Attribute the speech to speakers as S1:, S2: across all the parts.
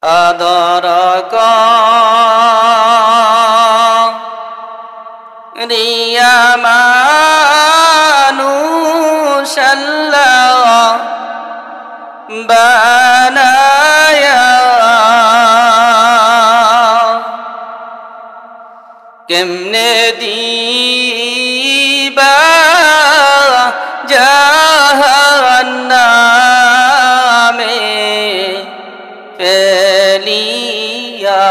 S1: আদর করিয়া মানুষাল্লাহ বানায়া কেমনে দিবা জাহান্নামে ফেলিয়া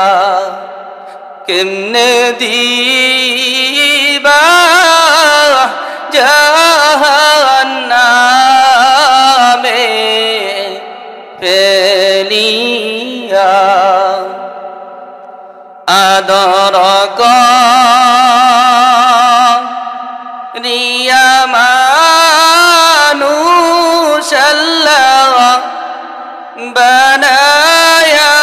S1: কেমনে দিবা জাহান্নামে ফেলিয়া আদর করিয়া মানুষাল্লাহ বানায়া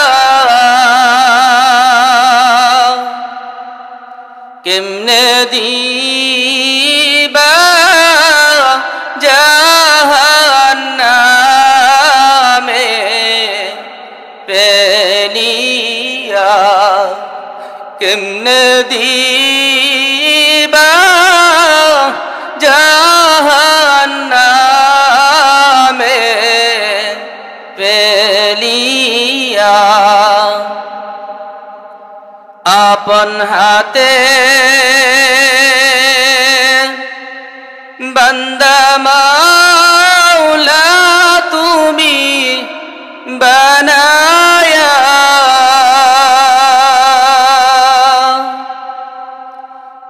S1: কেমনে দিবা জাহান্নামে ফেলিয়া কেমনে দিবা জাহান্নামে ফেলিয়া আপন হাতে বান্দা মাওলা তুমি বানায়া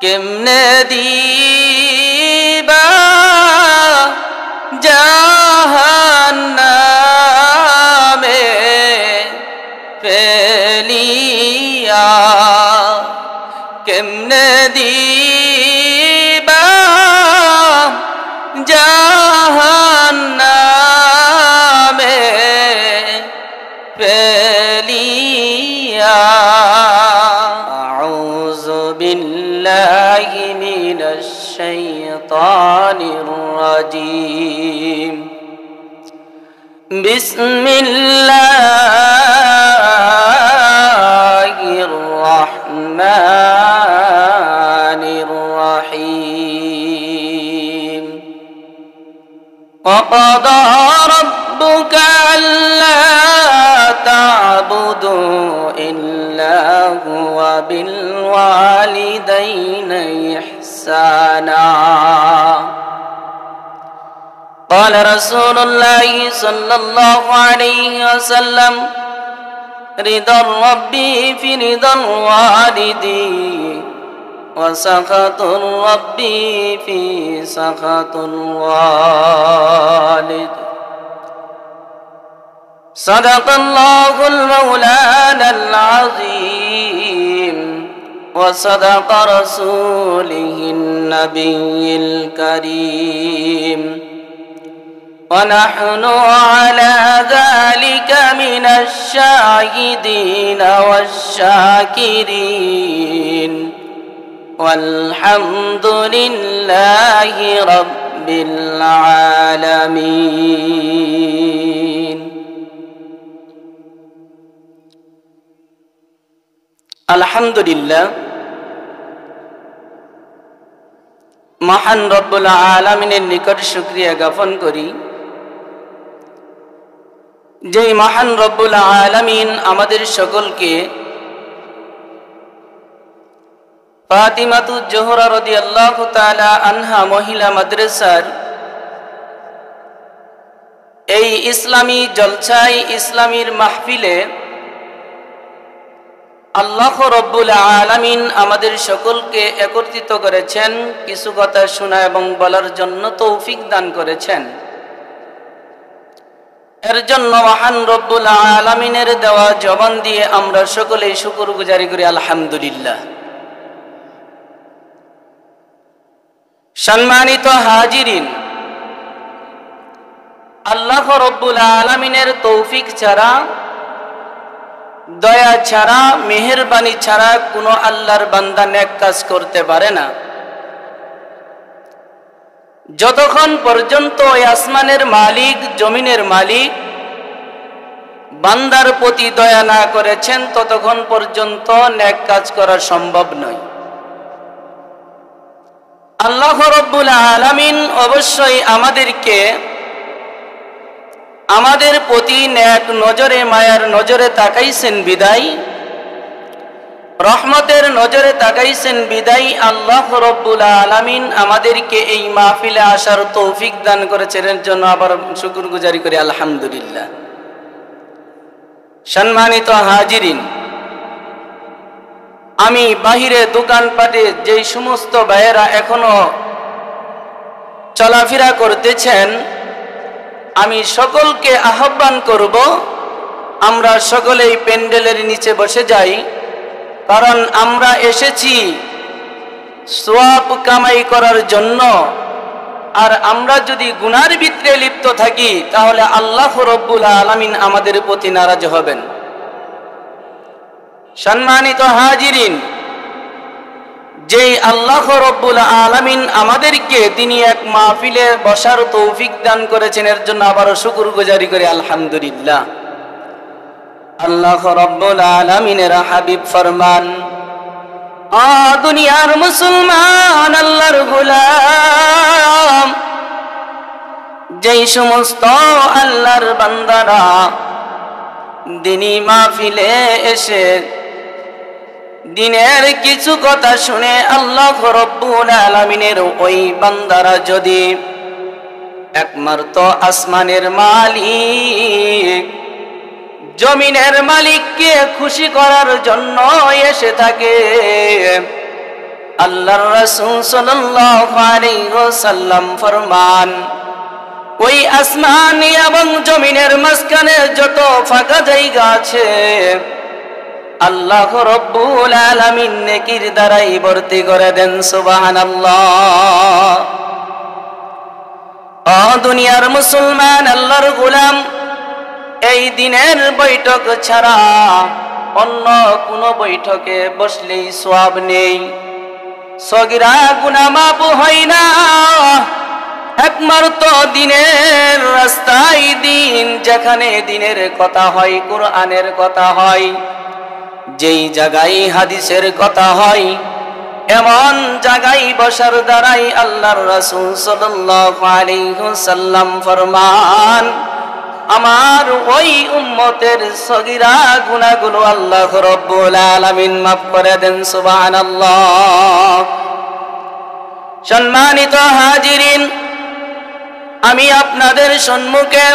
S1: কেমনে দিবা জাহান্নামে ফেলিয়া কেমনে দিবা জাহান্নামে ফেলিয়া আউযু বিল্লাহি মিনাশ শাইতানির রাজীম বিসমিল্লাহির রহমানির রহিম وقضى ربك ألا تعبدوا إلا هو بالوالدين إحسانا قال رسول الله صلى الله عليه وسلم رضا الرب في رضا الوالد وسخط الرب في سخط الوالد صدق الله المولانا العظيم وصدق رسوله النبي الكريم ونحن على ذلك من الشاهدين والشاكرين والحمد لله رب العالمين الحمد لله মহান রব্বুল আলামিনের নিকট শুকরিয়া জ্ঞাপন করি যে মহান রব্বুল আলামিন আমাদের সকলকে ফাতিমাতুজ জোহরা রাদিয়াল্লাহু তাআলা আনহা মহিলা মাদ্রাসার এই ইসলামী জলসায় ইসলামীর মাহফিলে আল্লাহ রব্বুল আলামিন আমাদের সকলকে একত্রিত করেছেন, কিছু কথা শোনা এবং বলার জন্য তৌফিক দান করেছেন। এর জন্য মহান রব্বুল আলামিনের দেওয়া জবান দিয়ে আমরা সকলেই শুকরগুজারি করি আলহামদুলিল্লাহ। সম্মানিত হাজিরিন, আল্লাহ রব্বুল আলামিনের তৌফিক ছাড়া, দয়া ছাড়া, মেহেরবানি ছাড়া কোনো আল্লাহর বান্দা নেক কাজ করতে পারে না। যতক্ষণ পর্যন্ত ওই আসমানের মালিক, জমিনের মালিক, বান্দার প্রতি দয়া না করেছেন ততক্ষণ পর্যন্ত নেক কাজ করা সম্ভব নয়। আল্লাহ রাব্বুল আলামিন অবশ্যই আমাদেরকে আমাদের প্রতি নেক নজরে মায়ার নজরে তাকাইছেন বিদায়, রহমতের নজরে তাকাইছেন বিদায় আল্লাহ রাব্বুল আলামিন আমাদেরকে এই মাহফিলে আসার তৌফিক দান করেছেন। এর জন্য আবার শুকরগুজারি করি আলহামদুলিল্লাহ। সম্মানিত হাজিরিন, আমি বাহিরে দোকানপাটে যেই সমস্ত ভাইয়েরা এখনো চলাফেরা করতেছেন, আমি সকলকে আহ্বান করব আমরা সকলেই প্যান্ডেলের নিচে বসে যাই, কারণ আমরা এসেছি সওয়াব কামাই করার জন্য। আর আমরা যদি গুনার ভিতরে লিপ্ত থাকি তাহলে আল্লাহ রাব্বুল আলামিন আমাদের প্রতি নারাজ হবেন। সম্মানিত হাজিরিন, যেই আল্লাহ রাব্বুল আলামিন আমাদেরকে তিনি এক মাহফিলে বসার তৌফিক দান করেছেন, এর জন্য আবারও শুকরগুজারি করি আলহামদুলিল্লাহ। আল্লাহ রাব্বুল আলামিনের হাবিব ফরমান, দুনিয়ার মুসলমান আল্লাহর গোলাম, যেই সমস্ত আল্লাহর বান্দারা দিনী মাহফিলে এসে দিনের কিছু কথা শুনে আল্লাহ রাব্বুল আলামিনের ওই বান্দারা যদি একমাত্র আসমানের মালিক জমিনের মালিককে খুশি করার জন্য এসে থাকে, আল্লাহর রাসূল সাল্লাল্লাহু আলাইহি ওয়াসাল্লাম ফরমান, ওই আসমান এবং জমিনের মাঝখানে যত ফাঁকা জায়গা আছে আল্লাহ রাব্বুল আলামিন নেকির দ্বারাই ভর্তি করে দেন। সুবহানাল্লাহ। ও দুনিয়ার মুসলমান আল্লাহর গোলাম, এই দিনের বৈঠক ছাড়া অন্য কোনো বৈঠকে বসলেই সওয়াব নেই, সগীরা গুনাহ মাফ হয় না। একমাত্র দিনের রাস্তায় দিন, যেখানে দিনের কথা হয়, কোরআনের কথা হয়, যেই জায়গায় হাদিসের কথা হয়, এমন জায়গায় বসার দ্বারাই আল্লাহর রাসূল সাল্লাল্লাহু আলাইহি ওয়াসাল্লাম ফরমান, আমার ওই উম্মতের সগীরা গুনাহগুলো আল্লাহ রাব্বুল আলামিন মাফ করে দেন। সুবহানাল্লাহ। সম্মানিত হাজিরিন, আমি আপনাদের সম্মুখে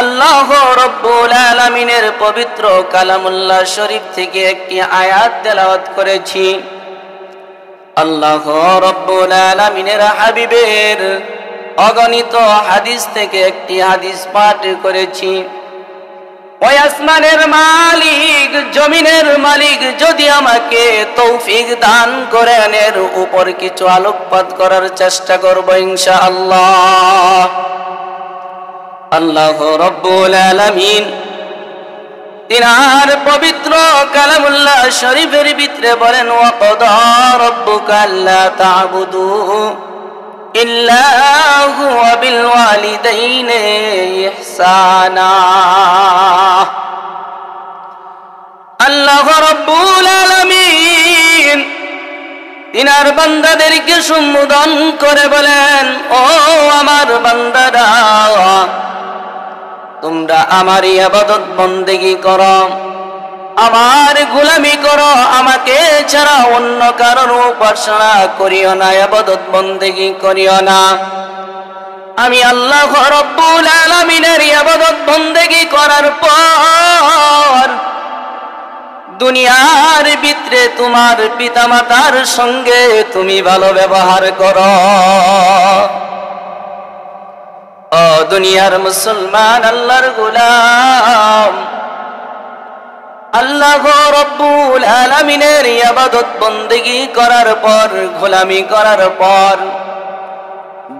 S1: আল্লাহ রাব্বুল আলামিনের পবিত্র কালামুল্লাহ শরীফ থেকে একটি আয়াত তেলাওয়াত করেছি। আল্লাহ রাব্বুল আলামিনের হাবিবের অগণিত হাদিস থেকে একটি হাদিস পাঠ করেছি। ওই আসমানের মালিক জমিনের মালিক যদি আমাকে তৌফিক দান করেন, এর উপর কিছু আলোকপাত করার চেষ্টা করব ইনশাআল্লাহ। আল্লাহ রাব্বুল আলামিন তিনার পবিত্র কালামুল্লাহ শরীফের ভিতরে বলেন, ওয়া ক্বাদা রাব্বুকা আল্লা তা'বুদু ইল্লা হুয়া বিল ওয়ালিদাইনি ইহসানা। আল্লাহ রাব্বুল আলামিন তিনার বান্দাদেরকে সম্বোধন করে বলেন, ও আমার বান্দারা, তোমরা আমার ইবাদত বন্দেগী করো, আমার গোলামি করো, আমাকে ছাড়া অন্য কারোর উপাসনা করিও না, ইবাদত বন্দেগী করিও না। আমি আল্লাহ রাব্বুল আলামিনের ইবাদত বন্দেগী করার পর দুনিয়ার ভিতরে তোমার পিতামাতার সঙ্গে তুমি ভালো ব্যবহার করো। ও দুনিয়ার মুসলমান আল্লাহর গোলাম, আল্লাহ রাব্বুল আলামিনের ইবাদত বন্দেগী করার পর, গোলামি করার পর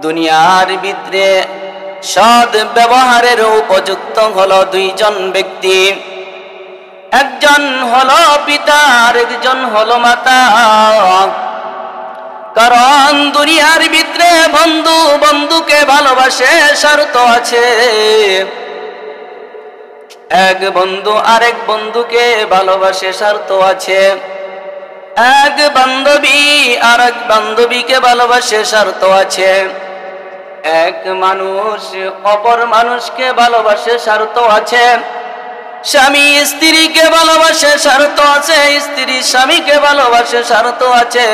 S1: দুনিয়ার ভিতরে সৎ ব্যবহারের উপযুক্ত হলো দুইজন ব্যক্তি, একজন হলো পিতা আর একজন হলো মাতা। কারণ দুনিয়ার ভিতরে বন্ধু বন্ধুকে ভালোবাসে, শর্ত আছে। এক বন্ধু আরেক বন্ধুকে ভালোবাসে স্বার্থ আছে, এক বান্ধবী আরেক বান্ধবীকে ভালোবাসে স্বার্থ আছে, এক মানুষ অপর মানুষকে ভালোবাসে স্বার্থ আছে, স্বামী স্ত্রীকে ভালোবাসে স্বার্থ আছে, স্ত্রী স্বামীকে ভালোবাসে স্বার্থ আছে।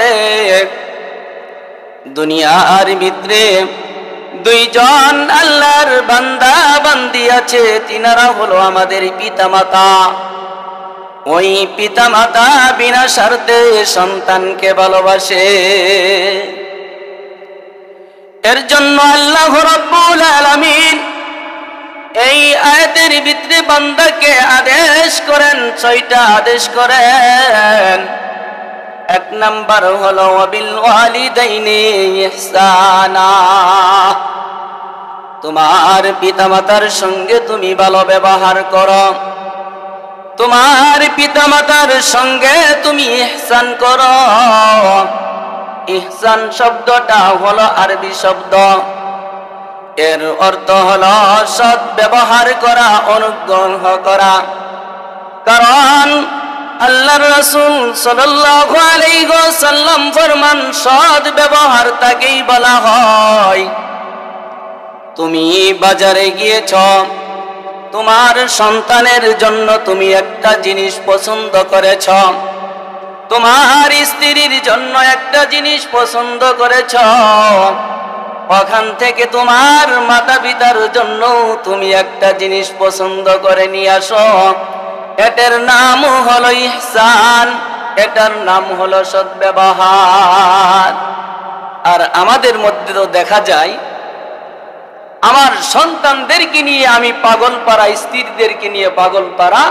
S1: দুনিয়ার ভিতরে দুইজন আল্লাহর বান্দা বান্দি আছে, তিনারা হলো আমাদের পিতামাতা। ওই পিতামাতা বিনা স্বার্থে সন্তানকে ভালোবাসে। এর জন্য আল্লাহ রাব্বুল আলামিন এই আয়াতের ভিতরে বান্দাকে আদেশ করেন, 6টা আদেশ করেন। এক নাম্বার হলো ওয়াবিল ওয়ালিদাইনি ইহসানা, তোমার পিতামাতার সঙ্গে তুমি ভালো ব্যবহার করো, তোমার পিতামাতার সঙ্গে তুমি ইহসান করো। ইহসান শব্দটা হলো আরবি শব্দ, এর অর্থ হলো সৎ ব্যবহার করা, অনুগ্রহ করা। কারণ আল্লাহর রাসূল সাল্লাল্লাহু আলাইহি ওয়াসাল্লাম ফরমান, সৎ ব্যবহার তাকেই বলা হয়। তুমি বাজারে গিয়েছ, তোমার সন্তানের জন্য তুমি একটা জিনিস পছন্দ করেছ, তোমার স্ত্রীর জন্য একটা জিনিস পছন্দ করেছ, ওখান থেকে তোমার মাতা পিতার জন্য তুমি একটা জিনিস পছন্দ করে নিয়ে আসো। এটার নাম হলো ইহসান, এটার নাম হলো সদ্ব্যবহার। আর আমাদের মধ্যে তো দেখা যায়, আমার সন্তানদেরকে নিয়ে আমি পাগল পারা, স্ত্রীদেরকে নিয়ে পাগল পারা,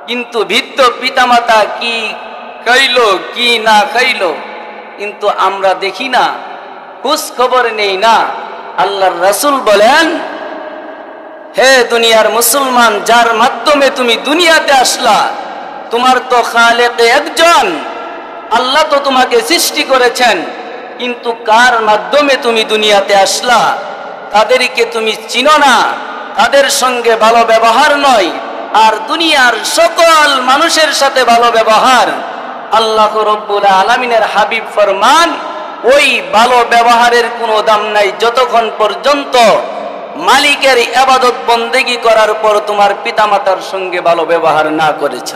S1: কিন্তু বৃদ্ধ পিতামাতা কি খাইলো কি না খাইলো কিন্তু আমরা দেখি না, খোঁজ খবর নেই না। আল্লাহর রাসূল বলেন, হে দুনিয়ার মুসলমান, যার মাধ্যমে তুমি দুনিয়াতে আসলা, তোমার তো খালেক একজন, আল্লাহ তো তোমাকে সৃষ্টি করেছেন, কিন্তু কার মাধ্যমে তুমি দুনিয়াতে আসলা তাদেরকে তুমি চিনো না, তাদের সঙ্গে ভালো ব্যবহার নয়। আর দুনিয়ার সকল মানুষের সাথে ভালো ব্যবহার। আল্লাহ রাব্বুল আলামিনের হাবিব ফরমান, ওই ভালো ব্যবহারের কোনো দাম নাই যতক্ষণ পর্যন্ত মালিকের ইবাদত বন্দেগী করার পর তোমার পিতামাতার সঙ্গে ভালো ব্যবহার না করেছ।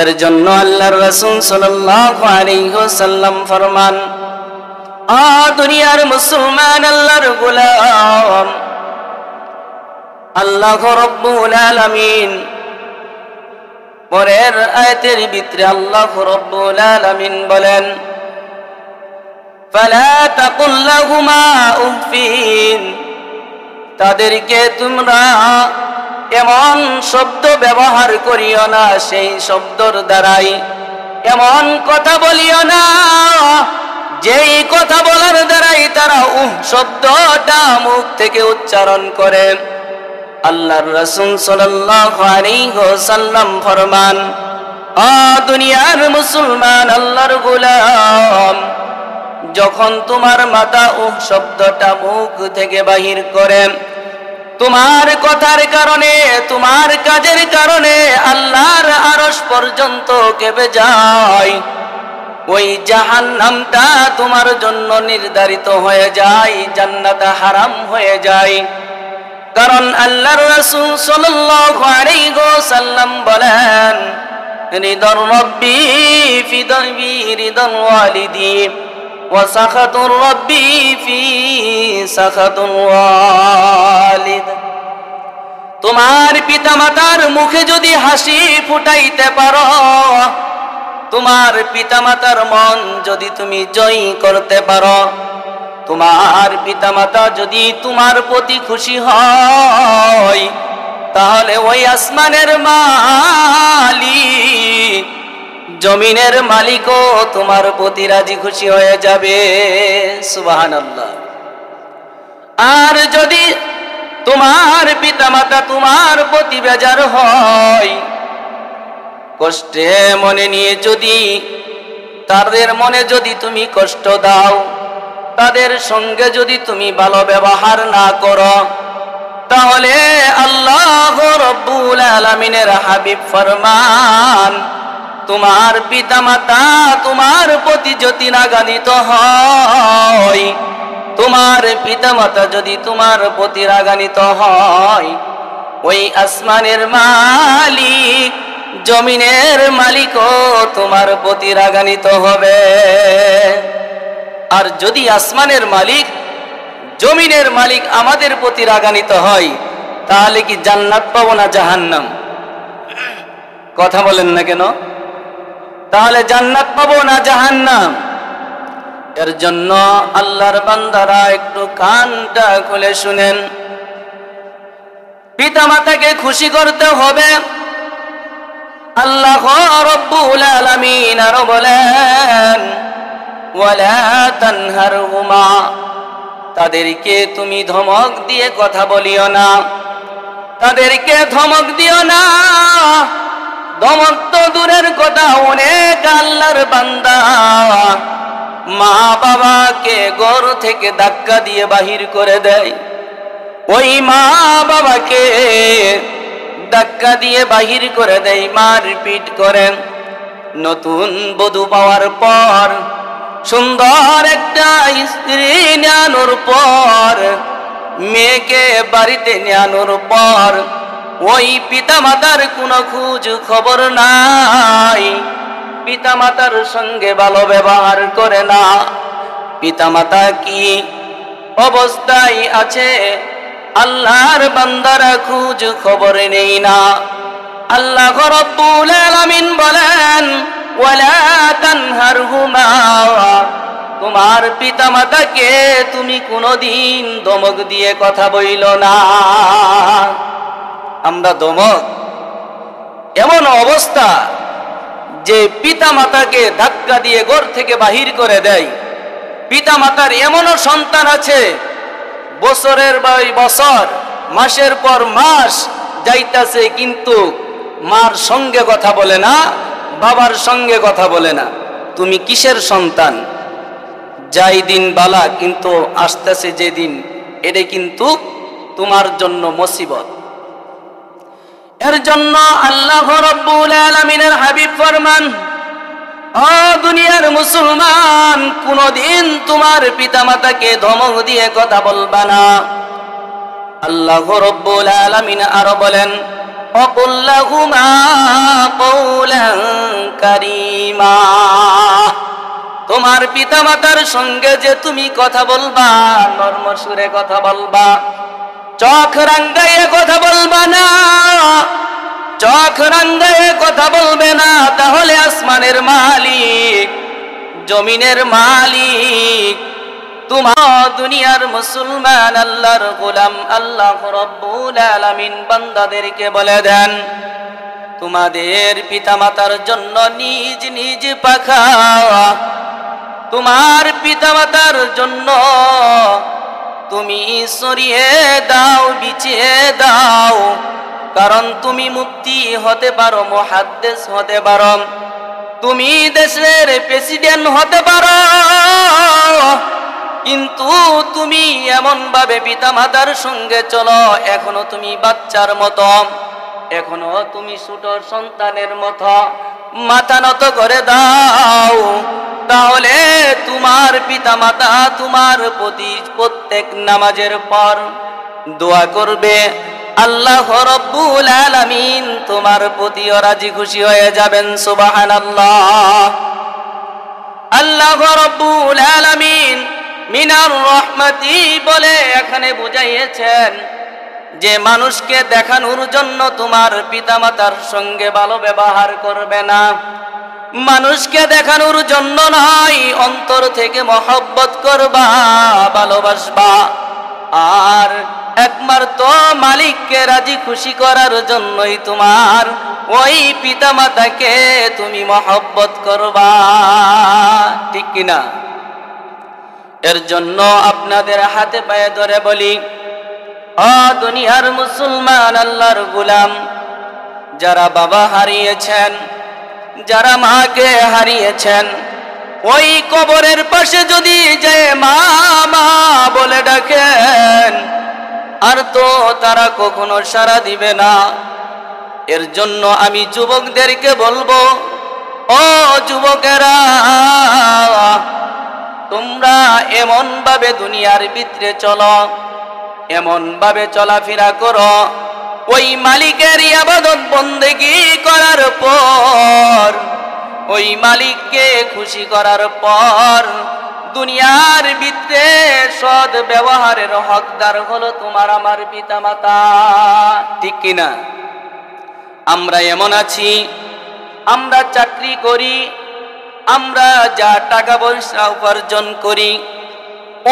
S1: এর জন্য আল্লাহর রাসূল সাল্লাল্লাহু আলাইহি ওয়াসাল্লাম ফরমান, দুনিয়ার মুসলমান, আল্লাহর গোলাম, আল্লাহ রাব্বুল আলামিন পরের আয়াতের ভিতরে আল্লাহ রাব্বুল আলামিন বলেন, ফালা তাকুল লাহুমা উফিন, তাদেরকে তোমরা এমন শব্দ ব্যবহার করিও না, সেই শব্দর দ্বারাই এমন কথা বলিও না যেই কথা বলার দ্বারাই তারা শব্দটা মুখ থেকে উচ্চারণ করে। আল্লাহর রাসূল সাল্লাল্লাহু আলাইহি ওয়াসাল্লাম ফরমান, দুনিয়ার মুসলমান, আল্লাহর গোলাম, যখন তোমার মাতা শব্দটা মুখ থেকে বাহির করে, তোমার কথার কারণে, তোমার কাজের কারণে আল্লাহর আরশ পর্যন্ত কেঁপে যায়, ওই জাহান্নামটা তোমার জন্য নির্ধারিত হয়ে যায়, জান্নাত হারাম হয়ে যায়। কারণ আল্লাহর রাসূল সাল্লাল্লাহু আলাইহি ওয়াসাল্লাম বলেন, রিদার রাব্বি ফি দারবি রিদার ওয়ালিদি ওয়া সাখাতুর রাব্বি ফি সাখাতুল ওয়ালিদ। তোমার পিতামাতার মুখে যদি হাসি ফুটাইতে পারো, তোমার পিতামাতার মন যদি তুমি জয় করতে পারো, তোমার পিতামাতা যদি তোমার প্রতি খুশি হয়, তাহলে ওই আসমানের মালিক, জমিনের মালিকও তোমার প্রতি রাজি খুশি হয়ে যাবে। সুবহানাল্লাহ। আর যদি তোমার পিতামাতা তোমার প্রতি বেজার হয়, কষ্টে মনে নিয়ে যদি তাদের মনে যদি তুমি কষ্ট দাও, তাদের সঙ্গে যদি তুমি ভালো ব্যবহার না করো, তাহলে আল্লাহ রাব্বুল আলামিনের হাবিব ফরমান, তোমার পিতামাতা তোমার প্রতি যদি রাগান্বিত হয়, তোমার পিতামাতা যদি তোমার প্রতি রাগান্বিত হয়, ওই আসমানের মালিক জমিনের মালিকও তোমার প্রতি রাগান্বিত হবে। আর যদি আসমানের মালিক জমিনের মালিক আমাদের প্রতি রাগান্বিত হয়, তাহলে কি জান্নাত পাবো না জাহান্নাম? কথা বলেন না কেন? তাহলে জান্নাত পাবো না জাহান্নাম? এর জন্য আল্লাহর বান্দারা একটু কানটা খুলে শুনেন, পিতামাতাকে খুশি করতে হবে। আল্লাহ রাব্বুল আলামিন আরো বলেন, ওয়ালা তানহারহুমা, তাদেরকে তুমি ধমক দিয়ে কথা বলিও না, তাদেরকে ধমক দিও না। ধমক তো দূরের কথা, অনেক আল্লাহর বান্দা মা বাবাকে ঘর থেকে ধাক্কা দিয়ে বাহির করে দেয়। ওই মা বাবাকে ধাক্কা দিয়ে বাহির করে দেয়, মারপিট করেন। নতুন বধূ পাওয়ার পর, সুন্দর একটা স্ত্রী নেওয়ানোর পর, মেয়েকে বাড়িতে নেওয়ানোর পর ওই পিতামাতার কোনো খোঁজ খবর নাই, পিতামাতার সঙ্গে ভালো ব্যবহার করে না। পিতামাতা কি অবস্থায় আছে আল্লাহর বান্দারা খোঁজ খবর নেই না। আল্লাহ রাব্বুল আলামিন বলেন, ওয়ালা তানহারহুমা, তোমার পিতামাতাকে তুমি কোনদিন ধমক দিয়ে কথা বইল না। আমরা ধমক, এমন অবস্থা যে পিতামাতাকে ধাক্কা দিয়ে ঘর থেকে বাহির করে দেয়। পিতামাতার এমনও সন্তান আছে, বছরের বছর, মাসের পর মাস যাইতাছে, কিন্তু মার সঙ্গে কথা বলে না, বাবার সঙ্গে কথা বলে না। তুমি কিসের সন্তান? যাই দিন বালা, কিন্তু আসতেছে যেদিন, এটা কিন্তু তোমার জন্য মুসিবত। এর জন্য আল্লাহ রাব্বুল আলামিনের হাবিব ফরমান, ও দুনিয়ার মুসলমান, কোনদিন তোমার পিতামাতাকে ধমক দিয়ে কথা বলবা না। আল্লাহ রাব্বুল আলামিন আরো বলেন, ওয়াকুল লাহুমা কওলান কারীমা, তোমার পিতামাতার সঙ্গে যে তুমি কথা বলবা, নরম সুরে কথা বলবা, চোখ রাঙ্গাইয়ে কথা বলবা না। চোখ রাঙ্গাইয়ে কথা বলবে না, তাহলে আসমানের মালিক জমিনের মালিক, তোমার দুনিয়ার মুসলমান আল্লাহর গোলাম আল্লাহ রাব্বুল আলামিন বান্দাদেরকে বলে দেন, তোমাদের পিতামাতার জন্য নিজ নিজ পাখা, তোমার পিতামাতার জন্য তুমি সরিয়ে দাও, বিছিয়ে দাও। কারণ তুমি মুফতি হতে পারো, মুহাদ্দিস হতে পারো, তুমি দেশের প্রেসিডেন্ট হতে পারো, কিন্তু তুমি এমন ভাবে পিতামাতার সঙ্গে চলো, এখনো তুমি বাচ্চার মতো, এখনো তুমি ছোট সন্তানের মতো। মাথা নত করে দাও, তাহলে তোমার পিতামাতা তোমার প্রতি প্রত্যেক নামাজের পর দোয়া করবে, আল্লাহ রাব্বুল আলামিন তোমার প্রতিও রাজি খুশি হয়ে যাবেন। সুবহানাল্লাহ। আল্লাহ রাব্বুল আলামিন মিনার রহমতি বলে এখানে বুঝাইয়েছেন যে মানুষকে দেখানোর জন্য তোমার পিতামাতার সঙ্গে ভালো ব্যবহার করবে না, মানুষকে দেখানোর জন্য নয়, অন্তর থেকে মহব্বত করবা, ভালোবাসবা। আর একমাত্র মালিককে রাজি খুশি করার জন্যই তোমার ওই পিতামাতাকে তুমি মহব্বত করবা, ঠিক কিনা? এর জন্য আপনাদের হাতে পায়ে ধরে বলি, ও দুনিয়ার মুসলমান আল্লাহর গোলাম, যারা বাবা হারিয়েছেন, যারা মাকে হারিয়েছেন, ওই কবরের পাশে যদি যে মা মা বলে ডাকেন, আর তো তারা কখনো সাড়া দিবে না। এর জন্য আমি যুবকদেরকে বলবো, ও যুবকেরা, তোমরা এমন ভাবে দুনিয়ার ভিতরে চলো, এমন ভাবে চলাফেরা করো, ওই মালিকের ইবাদত বন্দেগী করার পর, ওই মালিককে খুশি করার পর দুনিয়ার ভিতরে সৎ ব্যবহারের হকদার হলো তোমার আমার পিতামাতা। ঠিক কিনা? আমরা এমন আছি, আমরা চাকরি করি, আমরা যা টাকা পয়সা উপার্জন করি,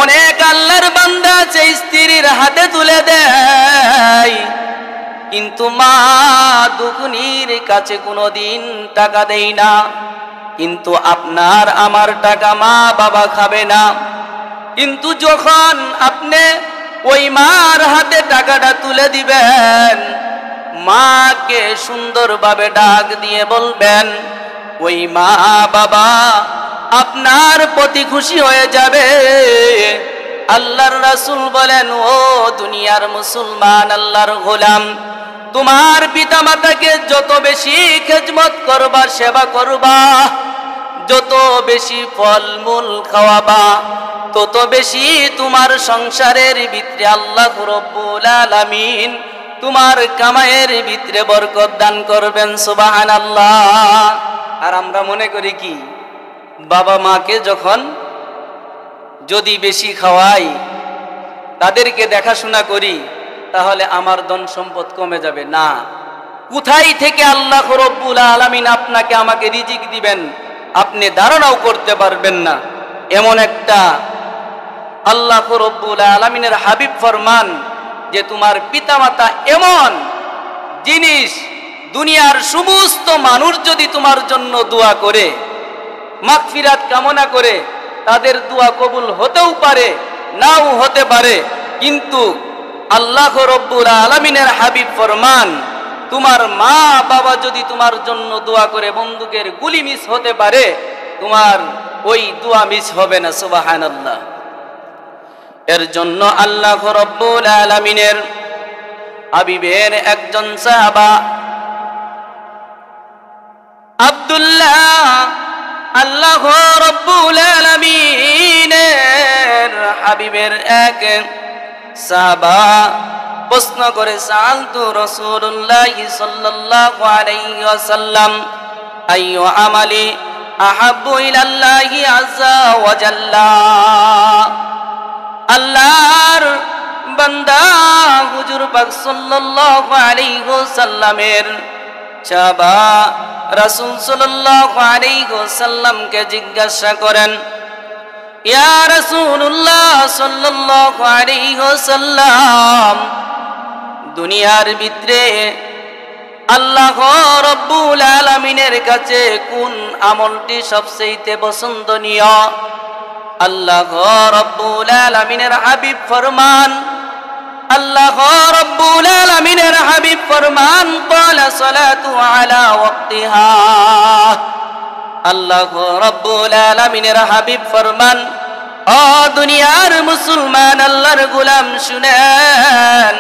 S1: অনেক আল্লাহর বান্দা আছে স্ত্রীর হাতে তুলে দেয়, কিন্তু মা দুখনির কাছে কোনোদিন টাকা দেয় না। কিন্তু আপনার আমার টাকা মা বাবা খাবে না। কিন্তু যখন আপনি ওই মার হাতে টাকাটা তুলে দিবেন, মাকে সুন্দরভাবে ডাক দিয়ে বলবেন, ওই মা বাবা আপনার প্রতি খুশি হয়ে যাবে। আল্লাহর রাসূল বলেন, ও দুনিয়ার মুসলমান, আল্লাহর গোলাম, তোমার পিতামাতাকে যত বেশি খেদমত করবা, সেবা করবা, যত বেশি ফলমূল খাওয়াবা, তত বেশি তোমার সংসারের ভিতরে আল্লাহ রাব্বুল আলামিন তোমার কামাইয়ের ভিতরে বরকত দান করবেন। সুবহানাল্লাহ। আর আমরা মনে করি কি, বাবা মাকে যখন যদি বেশি খাওয়াই, তাদেরকে দেখাশোনা করি, তাহলে আমার ধন সম্পদ কমে যাবে না। কোথায় থেকে আল্লাহ রাব্বুল আলামিন আপনাকে আমাকে রিজিক দিবেন আপনি ধারণাও করতে পারবেন না। এমন একটা আল্লাহ রাব্বুল আলামিনের হাবিব ফরমান যে তোমার পিতামাতা এমন জিনিস, দুনিয়ার সমস্ত মানুষ যদি তোমার জন্য দোয়া করে, মাগফিরাত কামনা করে, তাদের দোয়া কবুল হতেও পারে, নাও হতে পারে, কিন্তু আল্লাহ রাব্বুল আলামিনের হাবিব ফরমান, তোমার মা বাবা যদি তোমার জন্য দোয়া করে বন্দুকের গুলি মিস হতে পারে, তোমার ওই দোয়া মিস হবে না। সুবহানাল্লাহ। এর জন্য আল্লাহ রাব্বুল আলামিনের হাবিবের একজন সাহাবা আব্দুল্লাহ, আল্লাহ রাব্বুল আলামিনের হাবিবের এক সাহাবা প্রশ্ন করে, সাআলতু রাসূলুল্লাহ সাল্লাল্লাহু আলাইহি ওয়াসাল্লাম আইয়ু আমালি আহাব্বু ইলাল্লাহি আযজা ওয়া জাল্লা। আল্লাহর বান্দা হুজুর পাক সাল্লাল্লাহু আলাইহি ওয়াসাল্লামের সাহাবা রাসূল সাল্লাল্লাহু আলাইহি ওয়াসাল্লামকে জিজ্ঞাসা করেন, ইয়া রাসূলুল্লাহ সাল্লাল্লাহু আলাইহি ওয়াসাল্লাম, দুনিয়ার ভিতরে আল্লাহ রাব্বুল আলামিনের কাছে কোন আমলটি সবচেয়ে পছন্দনীয়? আল্লাহ রাব্বুল আলামিনের হাবিব ফরমান, আল্লাহ রাব্বুল আলামিনের হাবিব ফরমান, ক্বালা সালাতু আলা ওয়াক্তিহা। আল্লাহ রাব্বুল আলামিনের হাবিব ফরমান, ও দুনিয়ার মুসলমান, আল্লাহর গোলাম শুনেন,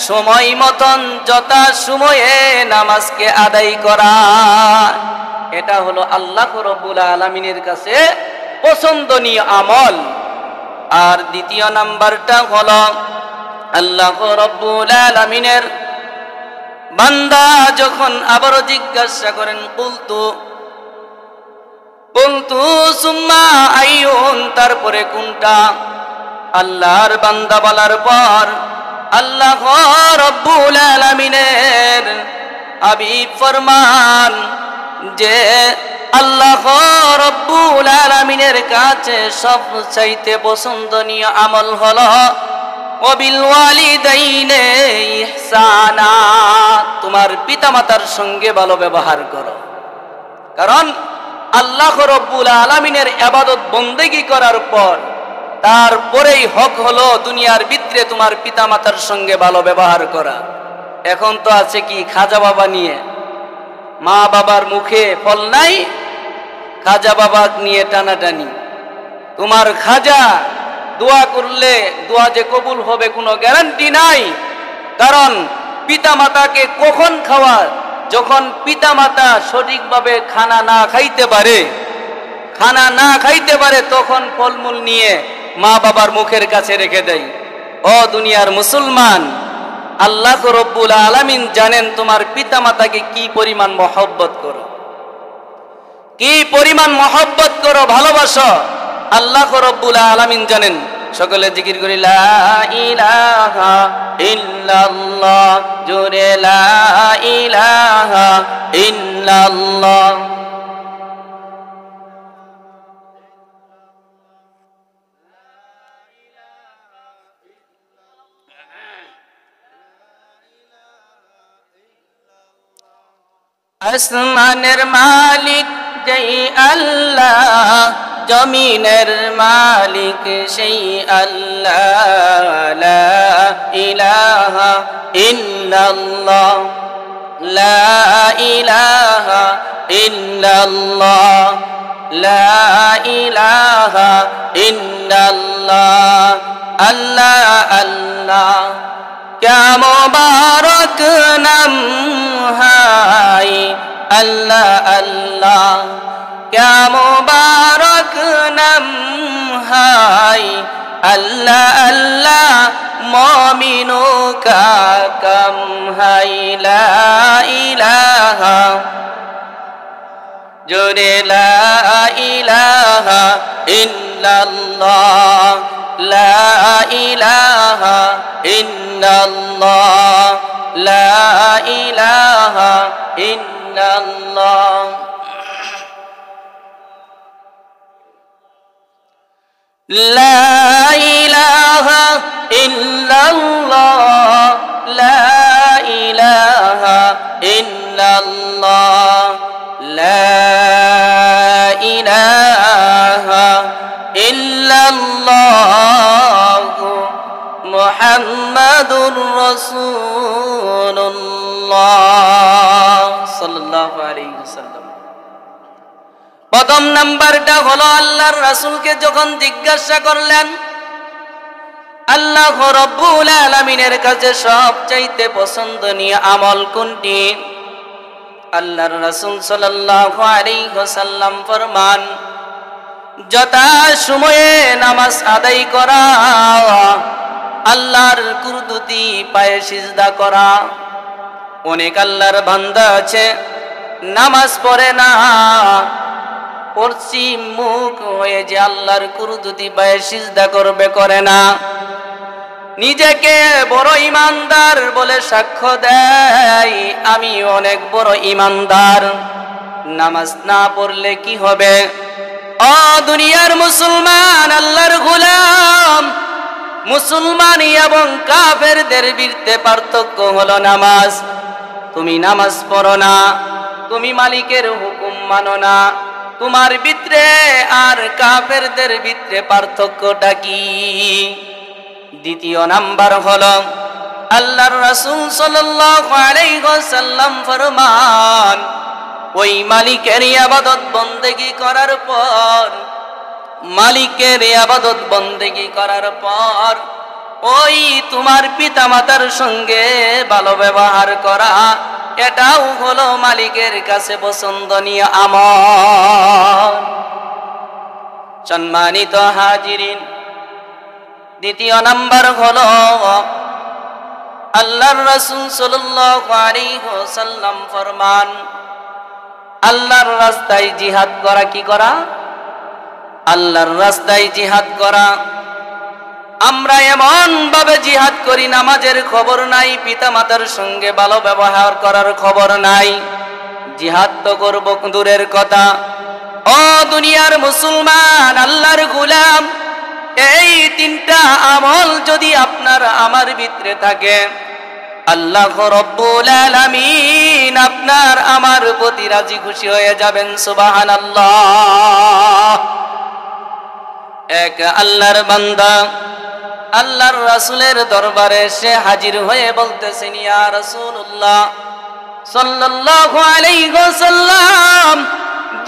S1: সময় মতন যথা সময়ে নামাজকে আদায় করা, এটা হলো আল্লাহ রাব্বুল আলামিনের কাছে পছন্দনীয় আমল। আর দ্বিতীয় নাম্বারটা হলো আল্লাহ রাব্বুল আলামিনের বান্দা যখন আবারও জিজ্ঞাসা করেন, কুলতু সুম্মা আইয়ুন, তারপরে কোনটা? আল্লাহর বান্দা বলার পর আল্লাহ রাব্বুল আলামিনের হাবিব ফরমান যে আল্লাহ রাব্বুল আলামিনের কাছে সবচাইতে পছন্দনীয় আমল হলো ওয়াবিল ওয়ালিদাইনি ইহসানা, তোমার পিতামাতার সঙ্গে ভালো ব্যবহার করো। কারণ আল্লাহ রাব্বুল আলামিনের ইবাদত বন্দেগী করার পর তারপরেই হক হলো দুনিয়ার ভিতরে তোমার পিতামাতার সঙ্গে ভালো ব্যবহার করা। এখন তো আছে কি, খাজা বাবা নিয়ে, মা বাবার মুখে ফল নাই, খাজা বাবা নিয়ে টানাটানি। তোমার খাজা দোয়া করলে দোয়া যে কবুল হবে কোনো গ্যারান্টি নাই। কারণ পিতামাতাকে কখন খাওয়া, যখন পিতামাতা সঠিকভাবে খানা না খাইতে পারে তখন ফলমূল নিয়ে মা বাবার মুখের কাছে রেখে দেয়। ও দুনিয়ার মুসলমান, আল্লাহ রব্বুল আলামিন জানেন তোমার পিতামাতাকে কি পরিমাণ মহব্বত করো, কি পরিমাণ মহব্বত করো, ভালোবাসো। আল্লাহ রব্বুল আলামিন জানেন। সকলে জিকির করি লা ইলাহা ইল্লাল্লাহ, জোরে লা ইলাহা ইল্লাল্লাহ। আসমানের মালিক যেই আল্লাহ, জমিনের মালিক সেই আল্লাহ, লা ইলাহা ইল্লাল্লাহ, লা ইলাহা ইল্লাল্লাহ, লা ইলাহা ইল্লাল্লাহ। আল্লাহ আল্লাহ क्या मुबारक नाम है अल्लाह अल्लाह, क्या मुबारक नाम है अल्लाह अल्लाह, मोमिनों का कम है ला इलाहा, जोरे ला इलाहा इल्लल्लाह, ला इलाहा इल्लल्लाह, ला इलाहा इल्लल्लाह। ला इलाहा इल्लल्लाह, ला इलाहा इल्लल्लाह, ला इलाहा इल्लल्लाह, मुहम्मदुर রাসূলুল্লাহ সাল্লাল্লাহু আলাইহি ওয়াসাল্লাম। প্রথম নাম্বারটা হলো আল্লাহর রাসূলকে যখন জিজ্ঞাসা করলেন আল্লাহ রাব্বুল আলামিনের কাছে সবচাইতে পছন্দনীয় আমল কোনটি, আল্লাহর রাসূল সাল্লাল্লাহু আলাইহি ওয়াসাল্লাম ফরমান, যথা সময়ে নামাজ আদায় করা, আল্লাহর কুরদুতি পায়ে সিজদা করা। অনেক আল্লাহর বান্দা আছে নামাজ পড়ে না, পশ্চিম মুখ হয়ে যে আল্লাহর কুরদুতি পায়ে সিজদা করবে, করে না। নিজেকে বড় ইমানদার বলে সাক্ষ্য দেয়, আমি অনেক বড় ইমানদার। নামাজ না পড়লে কি হবে? ও দুনিয়ার মুসলমান, আল্লাহর গোলাম, মুসলমান এবং কাফেরদের ভিতরে পার্থক্য হলো নামাজ। তুমি নামাজ পড়ো না, তুমি মালিকের হুকুম মানো না, তোমার ভিতরে আর কাফেরদের ভিতরে পার্থক্যটা কি? দ্বিতীয় নাম্বার হলো আল্লাহর রাসূল সাল্লাল্লাহু আলাইহি ওয়াসাল্লাম ফরমান, ওই মালিকের ইবাদত বন্দেগী করার পর, মালিকের ইবাদত বন্দেগী করার পর ওই তোমার পিতামাতার সঙ্গে ভালো ব্যবহার করা, এটাও হলো মালিকের কাছে পছন্দনীয় আমল। সম্মানিত হাজিরিন, দ্বিতীয় নাম্বার হলো আল্লাহর রাসূল সাল্লাল্লাহু আলাইহি ওয়াসাল্লাম ফরমান, আল্লাহর রাস্তায় জিহাদ করা। কি করা? আল্লাহর রাস্তায় জিহাদ করা। আমরা এমন ভাবে জিহাদ করি, নামাজের খবর নাই, পিতামাতার সঙ্গে ভালো ব্যবহার করার খবর নাই। জিহাদ তো করব দূরের কথা। ও দুনিয়ার মুসলমান, আল্লাহর গোলাম, এই তিনটা আমল যদি আপনার আমার ভিতরে থাকে, আল্লাহ রাব্বুল আলামিন আপনার আমার প্রতি রাজি খুশি হয়ে যাবেন। সুবহানাল্লাহ। এক আল্লাহর বান্দা আল্লাহর রাসূলের দরবারে সে হাজির হয়ে বলতেছেন, ইয়া রাসূলুল্লাহ সাল্লাল্লাহু আলাইহি ওয়াসাল্লাম,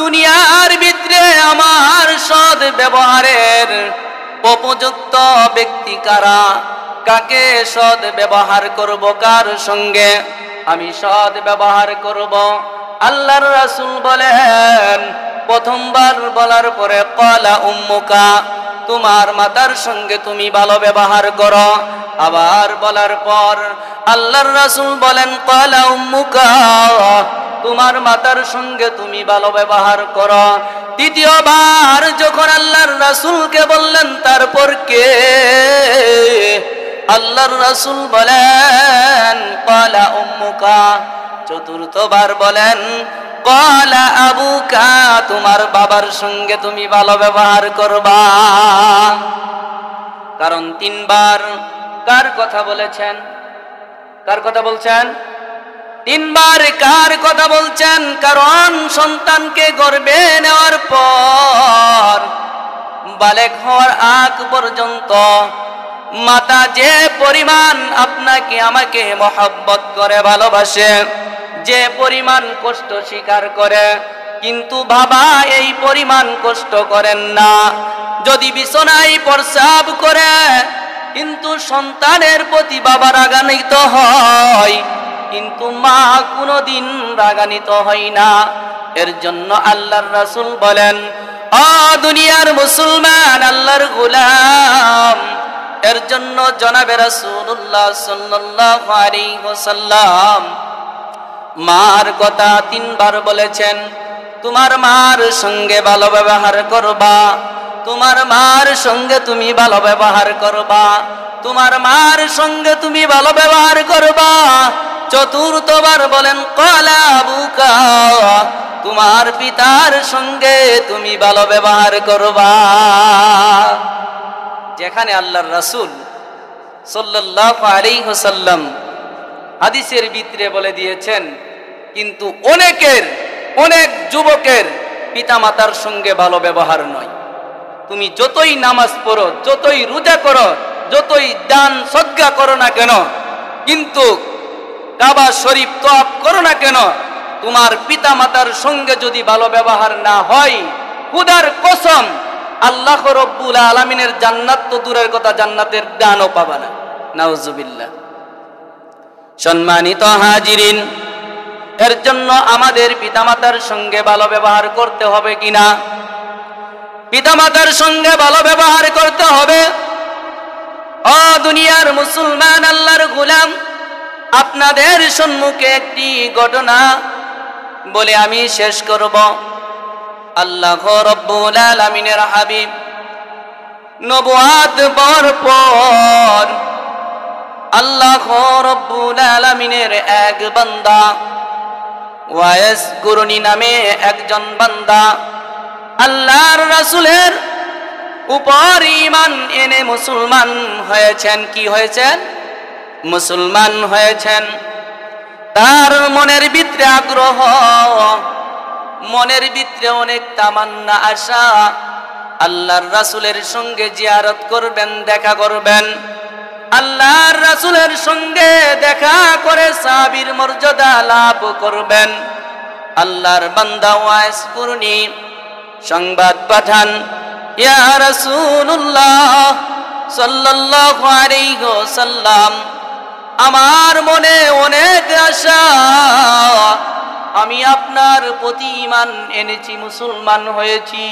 S1: দুনিয়ার ভিতরে আমার সৎ ব্যবহারের উপযুক্ত ব্যক্তি কারা, কাকে সৎ ব্যবহার করব, কার সঙ্গে আমি সৎ ব্যবহার করব। আল্লাহর রাসূল বলেন, প্রথমবার বলার পরে ক্বালা উম্মুকা, তোমার মাতার সঙ্গে তুমি ভালো ব্যবহার করো। আবার বলার পর আল্লাহর রাসূল বলেন ক্বালা উম্মুকা, তোমার মাতার সঙ্গে তুমি ভালো ব্যবহার করো। দ্বিতীয়বার যখন আল্লাহর রাসূলকে বললেন তারপর কে, আল্লাহর রাসূল বলেন ক্বালা উম্মুকা। চতুর্থবার বলেন ক্বালা আবুকা, তোমার বাবার সঙ্গে তুমি ভালো ব্যবহার করবা। কারণ তিনবার কার কথা বলেছেন, কার কথা বলছেন? তিনবার কার কথা বলছেন? কারণ সন্তানকে গর্ভে নেওয়ার পর বালেগ হওয়ার আগ পর্যন্ত মাতা যে পরিমাণ আপনাকে আমাকে মহব্বত করে, ভালোবাসে, যে পরিমাণ কষ্ট স্বীকার করে, কিন্তু বাবা এই পরিমাণ কষ্ট করেন না। যদি বিছানায় প্রস্রাব করে কিন্তু সন্তানের প্রতি বাবা রাগান্বিত হয়, কিন্তু মা কোনোদিন রাগান্বিত হয় না। এর জন্য আল্লাহর রাসূল বলেন, ও দুনিয়ার মুসলমান, আল্লাহর গোলাম, এর জন্য জনাবে রাসূলুল্লাহ সাল্লাল্লাহু আলাইহি ওয়াসাল্লাম মার কথা তিনবার বলেছেন। তোমার মার সঙ্গে ভালো ব্যবহার করবা, তোমার মার সঙ্গে তুমি ভালো ব্যবহার করবা, তোমার মার সঙ্গে তুমি ভালো ব্যবহার করবা। চতুর্থবার বলেন ক্বালা আবুকা, তোমার পিতার সঙ্গে তুমি ভালো ব্যবহার করবা। যেখানে আল্লাহর রাসূল সাল্লাল্লাহু আলাইহি ওয়াসাল্লাম হাদিসের ভিতরে বলে দিয়েছেন, কিন্তু অনেক যুবকের পিতামাতার সঙ্গে ভালো ব্যবহার নয়। তুমি যতই নামাজ পড়ো, যতই রোজা করো, যতই দান সদকা করো না কেন, কিন্তু কাবা শরীফ তওয়াফ করো না কেন, তোমার পিতামাতার সঙ্গে যদি ভালো ব্যবহার না হয়, খোদার কসম আল্লাহ রব্বুল আলামিনের জান্নাত তো দূরের কথা, জান্নাতের দানও পাবা না। নাউজুবিল্লাহ। সম্মানিত হাজিরিন, এর জন্য আমাদের পিতামাতার সঙ্গে ভালো ব্যবহার করতে হবে কিনা? পিতামাতার সঙ্গে ভালো ব্যবহার করতে হবে। ও দুনিয়ার মুসলমান, আল্লাহর গোলাম, আপনাদের সম্মুখে একটি ঘটনা বলে আমি শেষ করব। আল্লাহ রব্বুল আলামিনের হাবিব নবুয়াত পাওয়ার পর আল্লাহ রব্বুল আলামিনের এক বান্দা ওয়াইস কুরনি নামে একজন বান্দা আল্লাহর রাসূলের উপর ঈমান এনে মুসলমান হয়েছেন। কি হয়েছেন? মুসলমান হয়েছেন। তার মনের ভিতরে আগ্রহ, মনের ভিতরে অনেক তামান্না, আশা, আল্লাহর রাসূলের সঙ্গে জিয়ারত করবেন, দেখা করবেন, আল্লাহর রাসূলের সঙ্গে দেখা করে সাহাবীর মর্যাদা লাভ করবেন। আল্লাহর বান্দা ওয়াইস কুরনি সংবাদ পাঠান, ইয়া রাসূলুল্লাহ সাল্লাল্লাহু আলাইহি ওয়াসাল্লাম, আমার মনে অনেক আশা, আমি আপনার প্রতি ঈমান এনেছি, মুসলমান হয়েছি,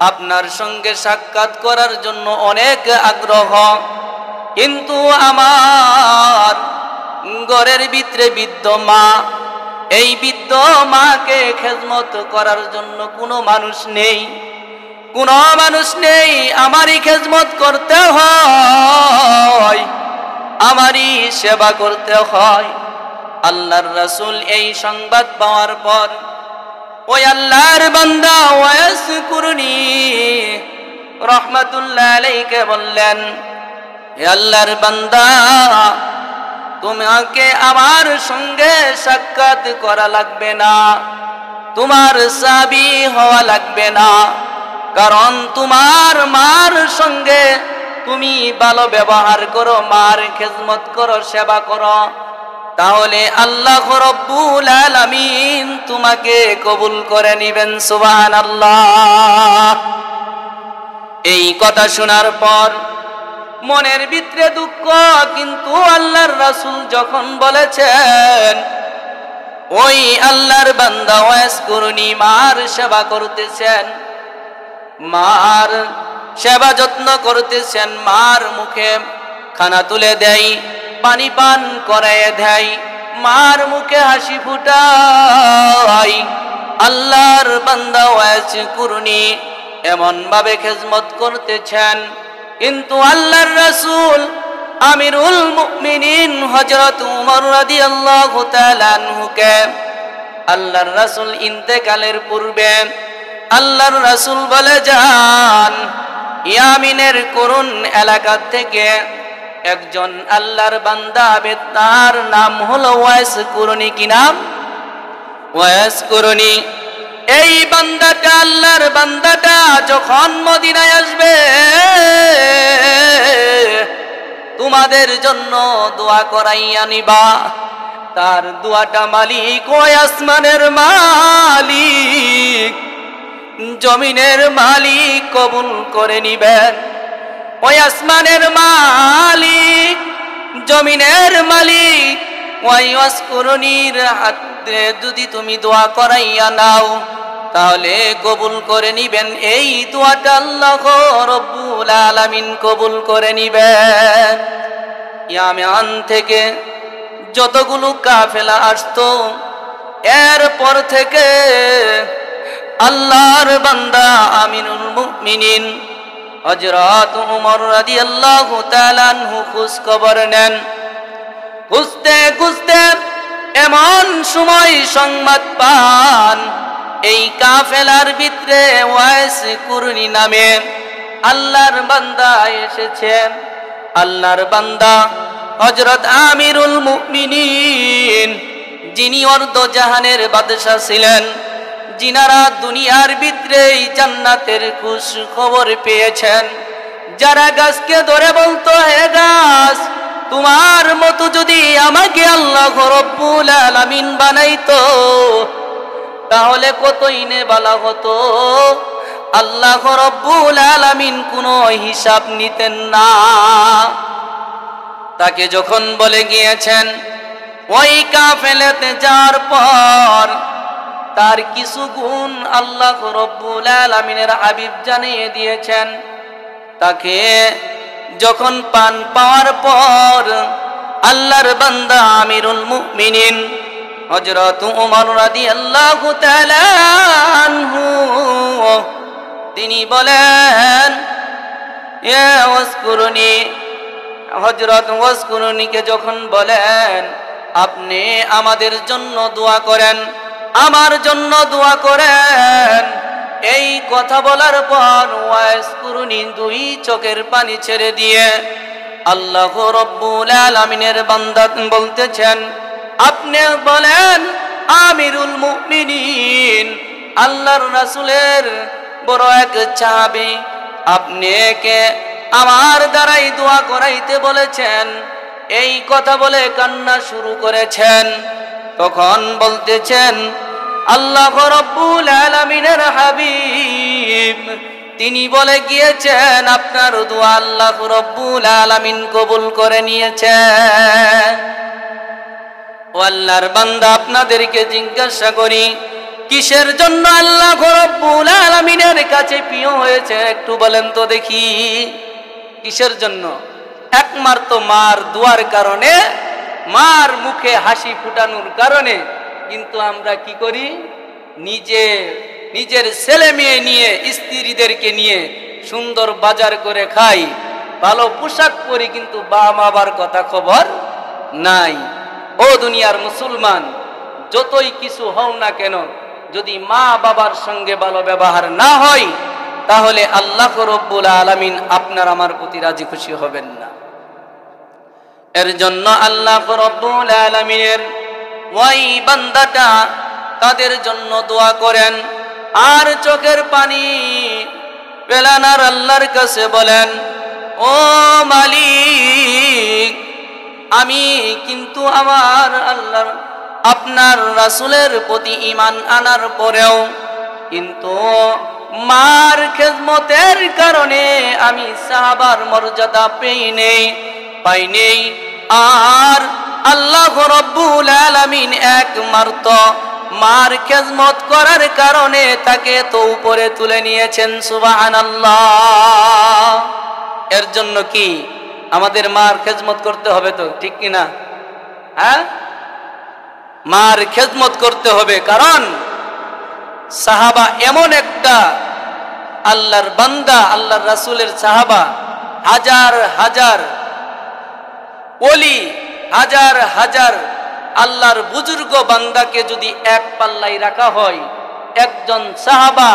S1: আপনার সঙ্গে সাক্ষাৎ করার জন্য অনেক আগ্রহ, কিন্তু আমার ঘরের ভিতরে বৃদ্ধ মা, এই বৃদ্ধ মাকে খেদমত করার জন্য কোনো মানুষ নেই, কোনো মানুষ নেই, আমারই খেদমত করতে হয়, আমারই সেবা করতে হয়। আল্লাহর রাসূল এই সংবাদ পাওয়ার পর ওই আল্লাহর বান্দা ওয়াইস কুরনি রাহমাতুল্লাহ আলাইহি বললেন, হে আল্লাহর বান্দা, তোমাকে আমার সঙ্গে সাক্ষাৎ করা লাগবে না, তোমার সাহাবী হওয়া লাগবে না, কারণ তোমার মার সঙ্গে তুমি ভালো ব্যবহার করো, মার খেদমত করো, সেবা করো, তাহলে আল্লাহ রব্বুল আলামিন তোমাকে কবুল করে নিবেন। সুবহানাল্লাহ। এই কথা শোনার পর মনের ভিতরে দুঃখ, কিন্তু আল্লাহর রাসূল যখন বলেছেন ওই আল্লাহর বান্দা ওয়াইস করুনি মার সেবা করতেছেন, মার সেবা যত্ন করতেছেন, মার মুখে খানা তুলে দেয়, পানি পান করায় দেয়, মার মুখে হাসি ফুটায়, আল্লাহর বান্দা ওয়াইস করুনি এমন ভাবে খেজমত করতেছেন। কিন্তু আল্লাহর রাসূল আমিরুল মুমিনিন হযরত উমর রাদিয়াল্লাহু তাআলা আনহুকে আল্লাহর রাসূল ইন্তেকালের পূর্বে আল্লাহর রাসূল বলে যান, ইয়ামিনের করুন এলাকা থেকে একজন আল্লাহর বান্দা হবে, তার নাম হলো ওয়াইস কুরনি। কি নাম? ওয়াইস কুরনি। এই বান্দাটা, আল্লাহর বান্দাটা যখন মদিনায় আসবে তোমাদের জন্য দোয়া করাইয়া নিবা। তার দোয়াটা মালিক ওই আসমানের মালিক, জমিনের মালিক কবুল করে নিবেন। ওই আসমানের মালিক, জমিনের মালিক ওই ওয়াসকুরনির হাতে যদি তুমি দোয়া করাইয়া নাও তাহলে কবুল করে নিবেন। এই দোয়াটা আল্লাহ রব্বুল আলামিন কবুল করে নিবেন। ইয়ামান থেকে যতগুলো কাফেলা আসতো এরপর থেকে আল্লাহর বান্দা আমিরুল মুমিনিন হযরত উমর রাদিয়াল্লাহু তাআলা আনহু খোঁজ খবর নেন। খুঁজতে খুঁজতে এমন সময় সংবাদ পান এই কাফেলার ভিতরে ওয়াইস কুরনি নামে আল্লাহর বান্দা এসেছেন। আল্লাহর বান্দা হযরত আমিরুল মুমিনিন, যিনি অর্ধ জাহানের বাদশা ছিলেন, যিনারা দুনিয়ার ভিতরে জান্নাতের খুশ খবর পেয়েছেন, যারা গাছকে ধরে বলতো, হে গাছ তোমার মতো যদি আমাকে আল্লাহ রব্বুল আলামিন বানাইতো তাহলে কতই নে ভালো হতো। আল্লাহ রব্বুল আলামিন কোনো হিসাব নিতেন না। তাকে যখন বলে গিয়েছেন, ওই কাফেলাতে যাওয়ার পর তার কিছু গুণ আল্লাহ রব্বুল আলামিনের হাবিব জানিয়ে দিয়েছেন। তাকে যখন পান পাওয়ার পর আল্লাহর বান্দা আমিরুল মুমিনিন হযরত উমর রাদিয়াল্লাহু তাআলা আনহু তিনি বলেন, ইয়া ওয়াসকুরনি, হযরত ওয়াসকুরনিকে যখন বলেন আপনি আমাদের জন্য দোয়া করেন, আমার জন্য দোয়া করেন, এই কথা বলার পর ওয়াইস কুরনি দুই চোখের পানি ছেড়ে দিয়ে আল্লাহ রব্বুল আলামিনের বান্দা বলতেছেন, আপনি বলেন আমিরুল মুমিনিন আল্লাহর রাসূলের বড় এক সাহাবী, আপনি কে আমার দ্বারাই দোয়া করাইতে বলেছেন। এই কথা বলে কান্না শুরু করেছেন। তখন বলতেছেন, আল্লাহ রব্বুল আলামিনের হাবিব তিনি বলে গিয়েছেন আপনার দোয়া আল্লাহ রব্বুল আলামিন কবুল করে নিয়েছেন। ও আল্লাহর বান্দা, আপনাদেরকে জিজ্ঞাসা করি, কিসের জন্য আল্লাহ রব্বুল আলামিনের কাছে প্রিয় হয়েছে একটু বলেন তো দেখি। কিসের জন্য? একমাত্র মার দোয়ার কারণে, মার মুখে হাসি ফুটানোর কারণে। কিন্তু আমরা কি করি? নিজের ছেলে মেয়ে নিয়ে, স্ত্রীদেরকে নিয়ে সুন্দর বাজার করে খাই, ভালো পোশাক পরি, কিন্তু বাবার কথা খবর নাই। ও দুনিয়ার মুসলমান, যতই কিছু হও না কেন, যদি মা বাবার সঙ্গে ভালো ব্যবহার না হয় তাহলে আল্লাহ রব্বুল আলামিন আপনার আমার প্রতি রাজি খুশি হবেন না। এর জন্য আল্লাহ রব্বুল আলামিনের ওই বান্দাটা তাদের জন্য দোয়া করেন আর চোখের পানি পেলানার আল্লাহর কাছে বলেন, ও মালিক, আমি কিন্তু আমার আল্লাহর আপনার রাসূলের প্রতি ঈমান আনার পরেও কিন্তু মার খেদমতের কারণে আমি সাহাবার মর্যাদা পাই নেই। আর আল্লাহ রাব্বুল আলামিন একমাত্র মার খেদমত করার কারণে তাকে তো উপরে তুলে নিয়েছেন। সুবহানাল্লাহ। এর জন্য কি আমাদের মার খেদমত করতে হবে তো, ঠিক কি না? হ্যাঁ, মার খেদমত করতে হবে। কারণ সাহাবা এমন একটা আল্লাহর বান্দা, আল্লাহর রাসূলের সাহাবা, হাজার হাজার ওলি, হাজার হাজার আল্লাহর বুজুর্গ বান্দাকে যদি এক পাল্লায় রাখা হয়, একজন সাহাবা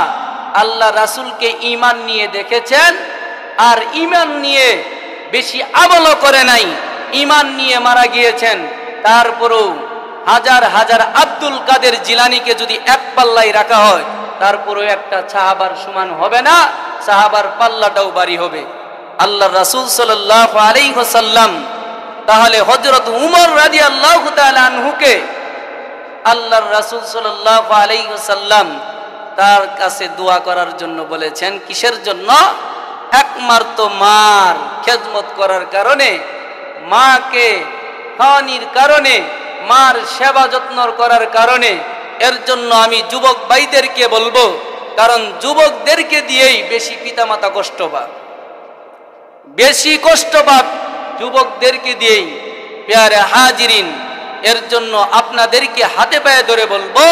S1: আল্লাহ রাসূলকে ঈমান নিয়ে দেখেছেন আর ঈমান নিয়ে বেশি আমলও করে নাই, ঈমান নিয়ে মারা গিয়েছেন। তারপরেও হাজার হাজার আব্দুল কাদের জিলানীকে যদি এক পাল্লায় রাখা হয়, তারপরেও একটা সাহাবার সমান হবে না, সাহাবার পাল্লাটাও ভারী হবে। আল্লাহ রাসূল সাল্লাল্লাহু আলাইহি ওয়াসাল্লাম তাহলে হযরত উমর রাদিয়াল্লাহু তাআলা আনহুকে আল্লাহর রাসূল সাল্লাল্লাহু আলাইহি ওয়াসাল্লাম তার কাছে দোয়া করার জন্য বলেছেন। কিসের জন্য? একমাত্র মার খেদমত করার কারণে, মাকে খাওয়ানির কারণে, মার সেবা যত্ন করার কারণে। এর জন্য আমি যুবক ভাইদেরকে বলবো, কারণ যুবকদেরকে দিয়েই বেশি পিতামাতা কষ্ট পায়, বেশি কষ্ট পায় যুবকদেরকে দিয়েই। প্যারে হাজিরিন, এর জন্য আপনাদেরকে হাতে পায়ে ধরে বলবো,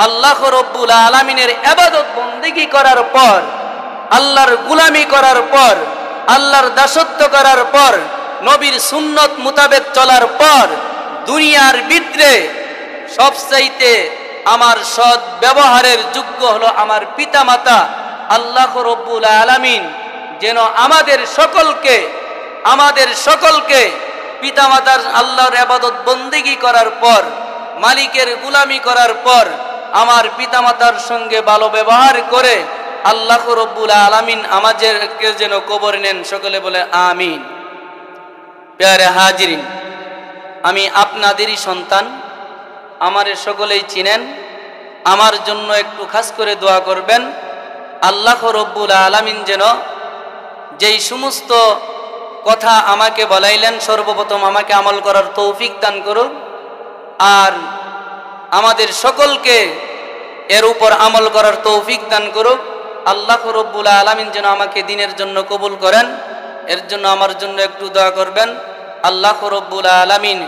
S1: আল্লাহ রব্বুল আলামিনের ইবাদত বন্দেগী করার পর, আল্লাহর গোলামি করার পর, আল্লাহর দাসত্ব করার পর, নবীর সুন্নত মোতাবেক চলার পর, দুনিয়ার ভিতরে সবচাইতে আমার সৎ ব্যবহারের যোগ্য হলো আমার পিতামাতা। আল্লাহ রব্বুল আলামিন যেন আমাদের সকলকে পিতামাতার আল্লাহর ইবাদত বন্দেগী করার পর, মালিকের গোলামি করার পর আমার পিতামাতার সঙ্গে ভালো ব্যবহার করে আল্লাহ রব্বুল আলামিন আমাদেরকে যেন কবর নেন। সকলে বলে আমিন। প্যারে হাজিরিন, আমি আপনাদেরই সন্তান, আমারে সকলেই চিনেন। আমার জন্য একটু খাস করে দোয়া করবেন। আল্লাহ রব্বুল আলামিন যেন যেই সমস্ত কথা আমাকে বলাইলেন, সর্বপ্রথম আমাকে আমল করার তৌফিক দান করুন, আর আমাদের সকলকে এর উপর আমল করার তৌফিক দান করুক। আল্লাহ রব্বুল আলামিন যেন আমাকে দ্বীনের জন্য কবুল করেন। এর জন্য আমার জন্য একটু দোয়া করবেন। আল্লাহ রব্বুল আলামিন